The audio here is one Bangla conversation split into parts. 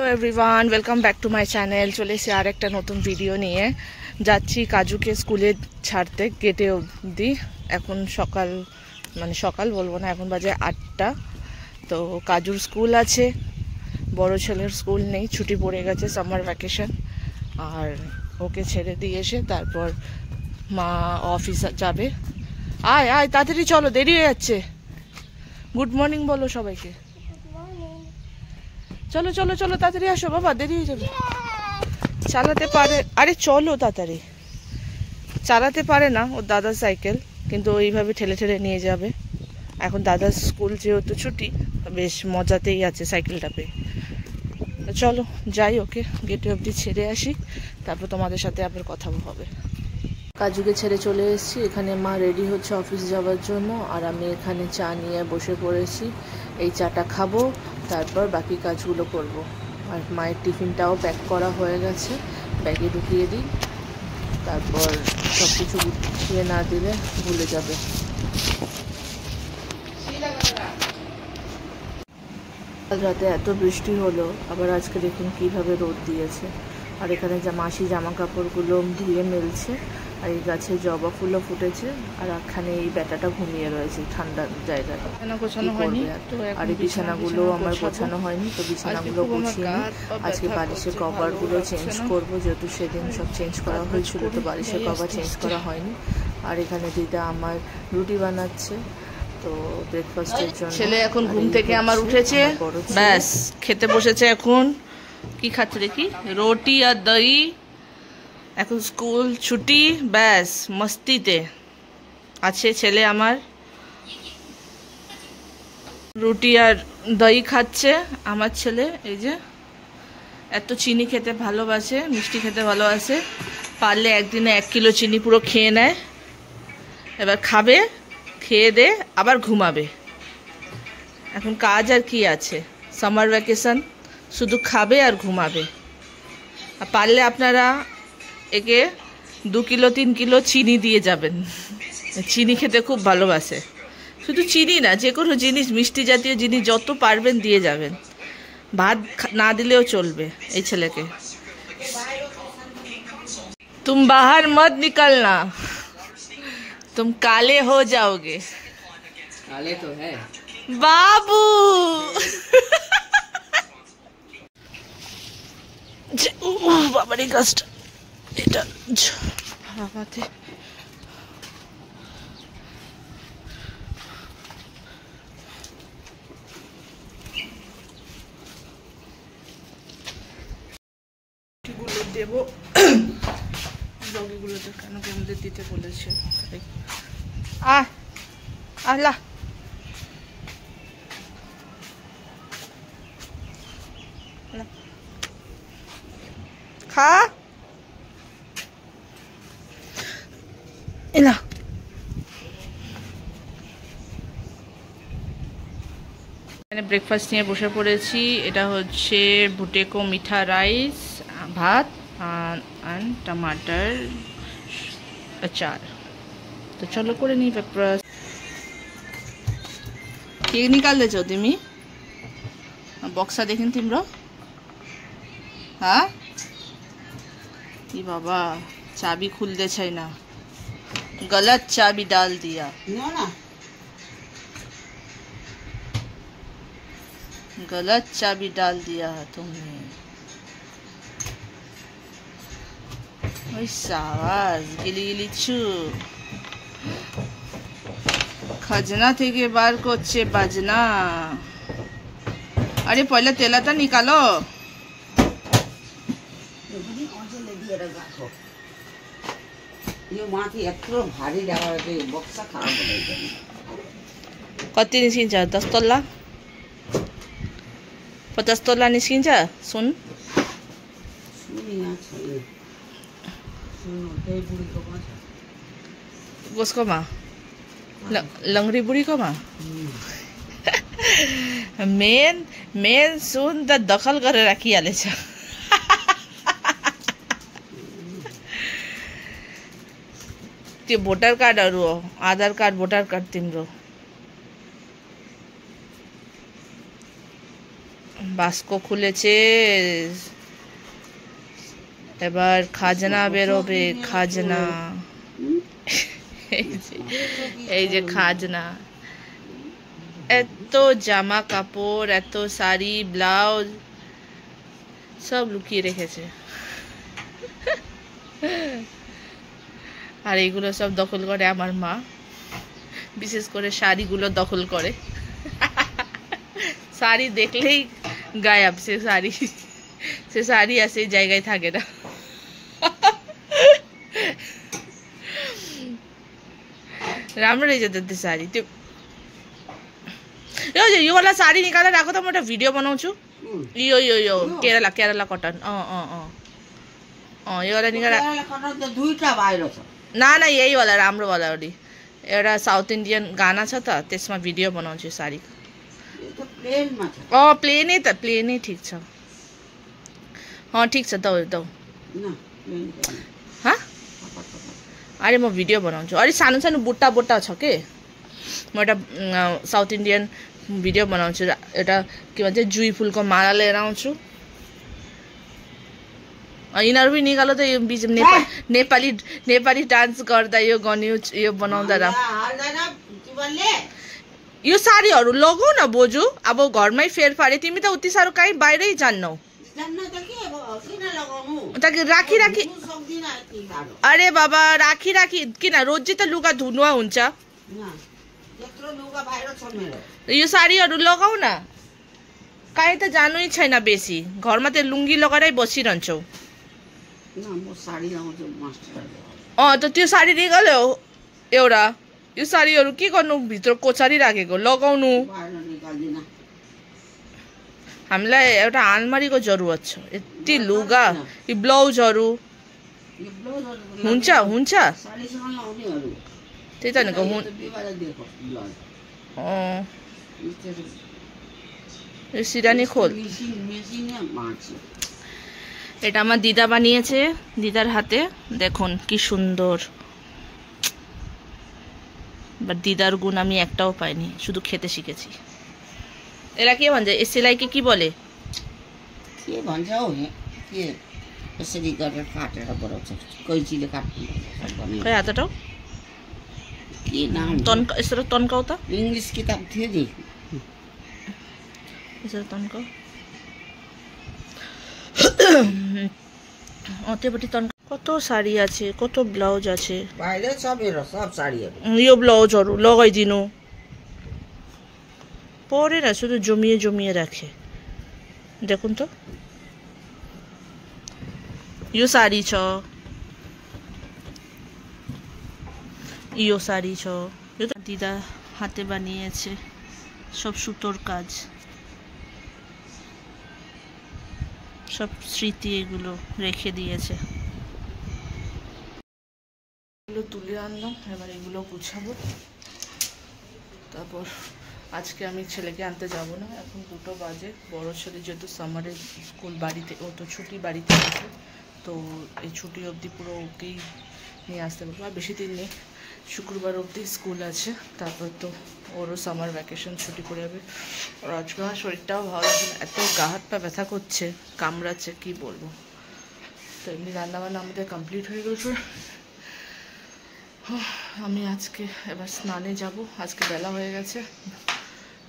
Hello everyone welcome back to my channel चले एसे আর একটা নতুন ভিডিও নিয়ে যাচ্ছি কাজুকে স্কুলে ছাড়তে গেটে অবধি। এখন সকাল সকাল বলবো না, এখন বাজে 8টা। তো কাজুর স্কুল আছে, বড় ছেলের স্কুল নেই, ছুটি পড়ে গেছে, সামার ভ্যাকেশন। আর ওকে ছেড়ে দিয়ে এসে তারপর মা অফিস যাবে। আয় আয় তাড়াতাড়ি চলো, দেরি হয়ে যাচ্ছে। গুড মর্নিং বলো সবাইকে। চলো চলো চলো তাড়াতাড়ি আসো বাবা, দেরি হয়ে যাবে। চালাতে পারে, আরে চলো তাড়াতাড়ি। চালাতে পারে না, ওর দাদার সাইকেল, কিন্তু ওইভাবে ঠেলে ঠেলে নিয়ে যাবে। এখন দাদার স্কুল যেহেতু ছুটি, বেশ মজাতেই আছে সাইকেলটা পেয়ে। চলো যাই, ওকে গেটে অবধি ছেড়ে আসি, তারপর তোমাদের সাথে আবার কথা হবে। কাজুকে ছেড়ে চলে এসেছি, এখানে মা রেডি হচ্ছে অফিস যাওয়ার জন্য, আর আমি এখানে চা নিয়ে বসে পড়েছি। এই চাটা খাবো, তারপর বাকি কাজগুলো করব। আর মায়ের টিফিনটাও প্যাক করা হয়ে গেছে, ব্যাগে ঢুকিয়ে দিই, তারপর সব কিছু গুছিয়ে না দিলে ভুলে যাবে। কাল রাতে এত বৃষ্টি হলো, আবার আজকে দেখুন কীভাবে রোদ দিয়েছে। আর এখানে মাসি জামা কাপড়গুলো ধুয়ে মেলছে, আর এই গাছে জবা ফুলও ফুটেছে, আর এখানে এই ব্যাটাটা ঘুমিয়ে রয়েছে ঠান্ডা জায়গায়। গোছানো হয়নি, আর এই বিছানাগুলো আমার গোছানো হয়নি, তো বিছানাগুলো গুছিয়ে নিই। আজকে বালিশের কভারগুলো চেঞ্জ করব, যেহেতু সেদিন সব চেঞ্জ করা হয়েছিল, তো বালিশের কভার চেঞ্জ করা হয়নি। আর এখানে দিদা আমার রুটি বানাচ্ছে, তো ব্রেকফাস্টের জন্য। ছেলে এখন ঘুম থেকে আমার উঠেছে, ব্যাস খেতে বসেছে। এখন কি খাচ্ছে দেখি, রুটি আর দই। এখন স্কুল ছুটি, ব্যাস মস্তিতে আছে ছেলে আমার। রুটি আর দই খাচ্ছে আমার ছেলে। এই যে এত চিনি খেতে ভালোবাসে, মিষ্টি খেতে ভালোবাসে, পারলে একদিনে 1 কিলো চিনি পুরো খেয়ে নেয়। এবার খাবে, খেয়ে দে আবার ঘুমাবে। এখন কাজ আর কি আছে, সামার ভ্যাকেশন, শুধু খাবে আর ঘুমাবে। আর পারলে আপনারা একে 2 কিলো 3 কিলো চিনি দিয়ে যাবেন। চিনি খেতে খুব ভালোবাসে, শুধু চিনি না, যে কোনো জিনিস, মিষ্টি জাতীয় জিনিস যত পারবেন দিয়ে যাবেন। ভাত না দিলেও চলবে এই ছেলেকে। তুম বাহার মত নিকলনা, तुम काले हो जाओगे। काले तो है बाबू। বাবারে গাছটা, এটা হাওয়াতে গুলো দেবো। ডগিগুলোতে কেন কি আমাদের দিতে বলেছে। আয় আল্লা, খা এলা। এখানে ব্রেকফাস্ট নিয়ে বসে পড়েছি। এটা হচ্ছে ভুটেকো মিঠা রাইস, ভাত আর टमाटर अचार। तो चलो করে নি ব্রেকফাস্ট। কি নিকালে છો তুমি? বক্সা দেখেন তিम्रो? হ্যাঁ কি বাবা, চাবি খুলতে চাই না, गलत चाबी डाल दिया। ना गलत चाबी डाल दिया तुमने। ওই সাবাস, গিলি গিলি ছু। খাজনা থেকে বার করছে বাজনা। अरे पहले तेलाता निकालो। कति निस्किन्छ? 10 तोला 50 तोला निस्किन्छ। सुन कसकोमा? लङ्गरी बुढीकोमा। मेन सुन त दखल गरेर राखिहालेछ। त्यो भोटर कार्डहरू हो, आधार कार्ड भोटर कार्ड तिम्रो। বাস্ক খুলেছে, এবার খাজনা বেরোবে, খাজনা। এই যে খাজনা, এত জামা কাপড়, এত শাড়ি, ব্লাউজ সব লুকিয়ে রেখেছে। আর এইগুলো সব দখল করে আমার মা, বিশেষ করে শাড়িগুলো দখল করে। শাড়ি দেখলেই গায়েব, সে শাড়ি আর সেই জায়গায় থাকে না। राम रही जाते साड़ी तो ये वाला साड़ी निकाला रखो तो मैं वीडियो बनाऊँ यो यो यो केरला केरला कॉटन ये वाला निकाला ना ना यही वाला राम्रो वाला ओडी एउटा साउथ इन्डियन गाना छ त त्यसमा भिडियो बनाउँछु साडी प्लेनै त प्लेनै ठिक छ ठिक छ दौ दौ अरे म भिडियो बनाउँछु अरे सानो सानो बुट्टा बुट्टा छ के म एउटा साउथ इन्डियन भिडियो बनाउँछु एउटा के भन्छ जुई फुलको माला लिएर आउँछु यिनीहरू पनि निकालो त यो बीच नेपाली नेपाली डान्स गर्दा यो गन्यु यो बनाउँदा यो साडीहरू लगाऊ न बोजू अब घरमै फेरफारे तिमी त उति साह्रो कहीँ बाहिरै जान्नौ राखी राखी अरे बाबा राखी राखी किन रोज त लुगा धुनुवा हुन्छ यो साडीहरू लगाऊ न कहीँ त जानुै छैन बेसी घरमा त लुङ्गी लगाएरै बसिरहन्छौ त त्यो साडी निकाल्यो एउटा यो साडीहरू के गर्नु भित्र कोचारी राखेको लगाउनु हामीलाई एउटा आलमारीको जरुरत छ यति लुगा यो ब्लाउजहरू हुन्छ हुन्छ त्यही त भनेको यो सिरानी खोल এটা আমার দিদা বানিয়েছে দিদার হাতে দেখুন কি সুন্দর বাট দিদার গুণ আমি একটাও পাইনি শুধু খেতে শিখেছি এরা কে ভन्छ এই সেলাইকে কি বলে के भन्छ हौ के यसरी गरेर काटेर बनाउँछ कैचीले काट्नु खै हातटाउ के नाम तन्का यसरी तन्काउ त इंग्लिश किताब थियो नि यसरी तन्काउ त्यहाँपट्टि तन्का कत साडी আছে কত ব্লাউজ আছে বাইরে সব এর সব শাড়িहरू यो ব্লাউজहरू लगाइदिनु পরে না শুধু জমিয়ে জমিয়ে রাখে দেখুন তো यो साडी छ यो साडी छ यो তো দিদা হাতে বানিয়েছে সব সুতোর কাজ সব স্মৃতি এগুলো রেখে দিয়েছে এগুলো তুলে আনলাম এবার এগুলো গুছাবো তারপর আজকে আমি ছেলেকে আনতে যাব না এখন 2টো বাজে বড় ছেলে যেহেতু সামারে স্কুল বাড়িতে ও তো ছুটি বাড়িতে আছে তো এই ছুটি অবধি পুরো ওকেই নিয়ে আসতে পারবো আর বেশি দিন নেই শুক্রবার অবধি স্কুল আছে তারপর তো ওরও সামার ভ্যাকেশন ছুটি পড়ে যাবে আর আজকে আমার শরীরটাও ভালো লাগছে না এত গা হাত পা ব্যথা করছে কামড়াচ্ছে কি বলবো তো এমনি রান্নাবান্না আমাদের কমপ্লিট হয়ে গেছে আমি আজকে এবার স্নানে যাব আজকে বেলা হয়ে গেছে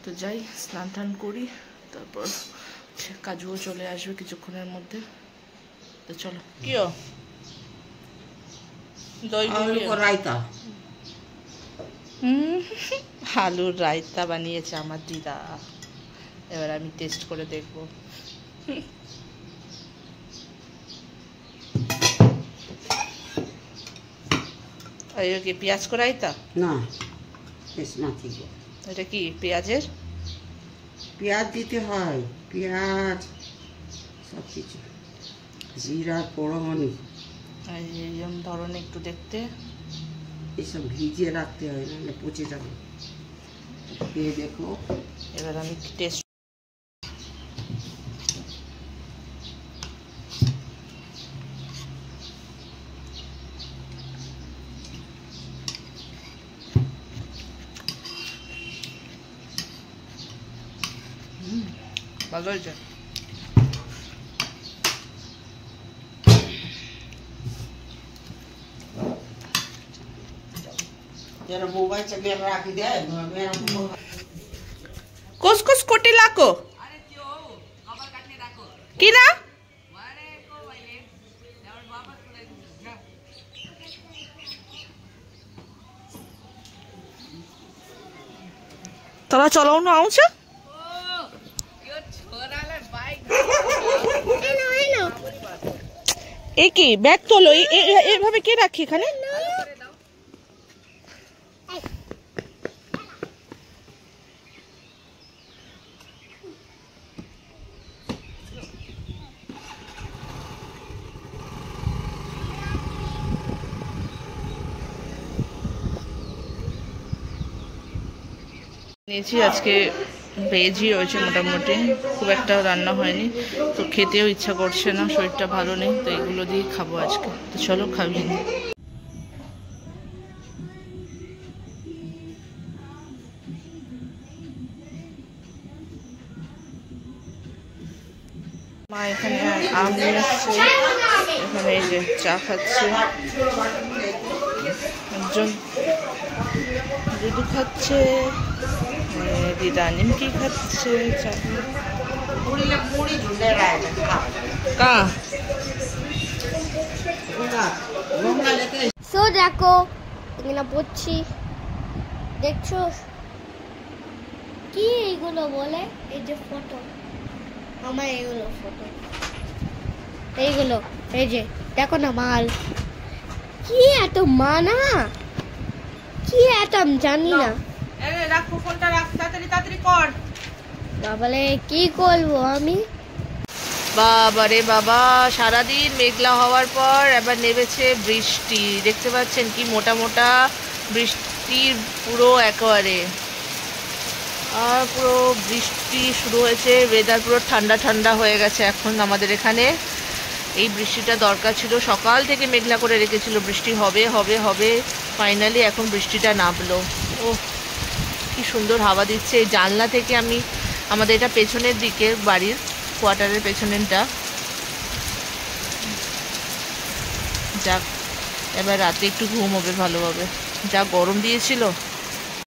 তো যাই স্নান টান করি তারপর কাজুও চলে আসবে কিছুক্ষণের মধ্যে তো চলো কিও দই রায়তা আলুর রায়তা বানিয়েছে আমার দিদা এবার আমি টেস্ট করে দেখবো আইও কি পেঁয়াজ কো রায়তা না বেসমাতি এটা কি পেঁয়াজের পেঁয়াজ দিতে হয় পেঁয়াজ সব কিছু জিরা পোড়ামানি এইরকম ধরনের একটু দেখতে এসব ভিজিয়ে রাখতে হয় নাহলে পচে যাবে খেয়ে দেখো এবার আমি টেস্ট ভালো হয়েছে तेरा मोबाइल से मेरा रख दे मेरा कोस कोस कोटे लाको अरे क्यों कवर काटने रखो की ना मारे को वाले और वापस जा तला चलाओ ना आउँछ यो छोराले बाइक এ কি ব্যাগ তোলো এভাবে কে রাখি এখানে নিয়েছি আজকে ভেজই হয়েছে মোটামুটি, খুব একটা রান্না হয়নি, তো খেতেও ইচ্ছা করছে না, শরীরটা ভালো নেই, তো এগুলো দিয়ে খাবো আজকে। তো চলো খাবি। মা এখানে আম নিয়ে আসছে, এখানে এই যে চা খাচ্ছে, একজন দুধ খাচ্ছে, দিদা নিমকি খাচ্ছে, সো দেখো এখানে পড়ছি, দেখছো কি এইগুলো বলে? এই যে ফটো, আমার এইগুলো ফটো, এইগুলো এই যে দেখো না মাল, কি এত মানা, কি এত আমি জানি না। রাখো ফোনটা, রাখ তাড়াতাড়ি তাড়াতাড়ি কর। বাবালে কি করবো আমি? বাবারে বাবা, সারাদিন মেঘলা হওয়ার পর এবার নেমেছে বৃষ্টি, দেখতে পাচ্ছেন কি মোটা মোটা বৃষ্টির পুরো একেবারে, আর পুরো বৃষ্টি শুরু হয়েছে, ওয়েদার পুরো ঠান্ডা ঠান্ডা হয়ে গেছে এখন আমাদের এখানে। এই বৃষ্টিটা দরকার ছিল, সকাল থেকে মেঘলা করে রেখেছিল বৃষ্টি হবে হবে হবে, ফাইনালি এখন বৃষ্টিটা নামলো। ও কি সুন্দর হাওয়া দিচ্ছে, এই জানলা থেকে আমি, আমাদের এটা পেছনের দিকে বাড়ির কোয়ার্টারের পেছনেরটা, যাক এবার রাতে একটু ঘুম হবে ভালোভাবে, যা গরম দিয়েছিল।